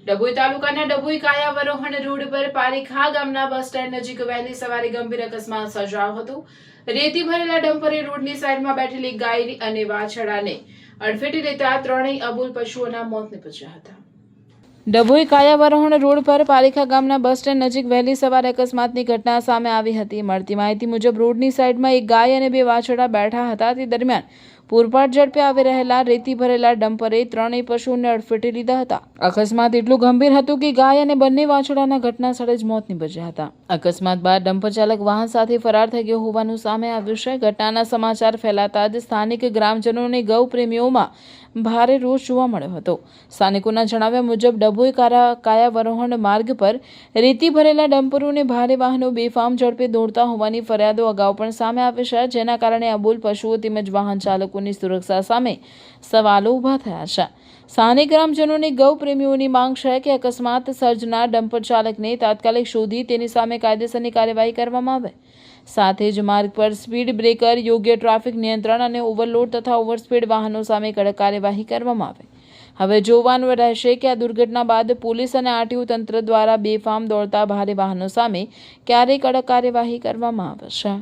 ડભોઈ તાલુકાના ડભોઈ કાયાવરોહણ રોડ પર પારીખા ગામના બસ સ્ટેન્ડ નજીક વહેલી સવારે ગંભીર અકસ્માત સર્જાયો હતો। રેતી ભરેલા ડમ્પરે રોડની સાઈડમાં બેઠેલી ગાય અને વાછરડાને અડફેટી લેતા ત્રણેય અબોલ પશુઓના મોત નીપજ્યા હતા। ડભોઈ કાયાવરોહણ રોડ પર પારીખા ગામના બસ સ્ટેન્ડ નજીક વહેલી સવારે અકસ્માતની ઘટના સામે આવી હતી। મળતી માહિતી મુજબ રોડની સાઈડમાં એક ગાય અને બે વાછરડા બેઠા હતા। તે દરમિયાન પૂરપાટ ઝડપે આવી રહેલા રેતી ભરેલા ડમ્પરે ત્રણેય પશુઓને અડફેટી લીધા હતા। અકસ્માત એટલું ગંભીર હતું કે ગાય અને બંને વાછરડાના ઘટના સ્થળે જ મોત નીપજ્યા હતા। અકસ્માત બાદ ડમ્પર ચાલક વાહન સાથે ફરાર થઈ ગયો હોવાનું સામે આવ્યું છે। ઘટનાના સમાચાર ફેલાતા જ સ્થાનિક ગ્રામજનો અને ગૌ પ્રેમીઓમાં ભારે રોષ જોવા મળ્યો હતો। સ્થાનિકોના જણાવ્યા મુજબ ડભોઈ કાયાવરોહણ માર્ગ પર રેતી ભરેલા ડમ્પરોને ભારે વાહનો બેફામ ઝડપે દોડતા હોવાની ફરિયાદો અગાઉ પણ સામે આવી છે, જેના કારણે અબોલ પશુઓ તેમજ વાહન ચાલકોની સુરક્ષા સામે સવાલો ઊભા થયા છે। સ્થાનિક ગ્રામજનોની ગૌ પ્રેમીઓની માંગ છે કે અકસ્માત સર્જનાર ડમ્પર ચાલકને તાત્કાલિક શોધી તેની સામે કાયદેસરની કાર્યવાહી કરવામાં આવે। સાથે જ માર્ગ પર સ્પીડ બ્રેકર, યોગ્ય ટ્રાફિક નિયંત્રણ અને ઓવરલોડ તથા ઓવરસ્પીડ વાહનો સામે કડક કાર્યવાહી કરવામાં આવે। હવે જોવાનું રહેશે કે આ દુર્ઘટના બાદ પોલીસ અને આરટીઓ તંત્ર દ્વારા બેફામ દોડતા ભારે વાહનો સામે ક્યારે કડક કાર્યવાહી કરવામાં આવે છે।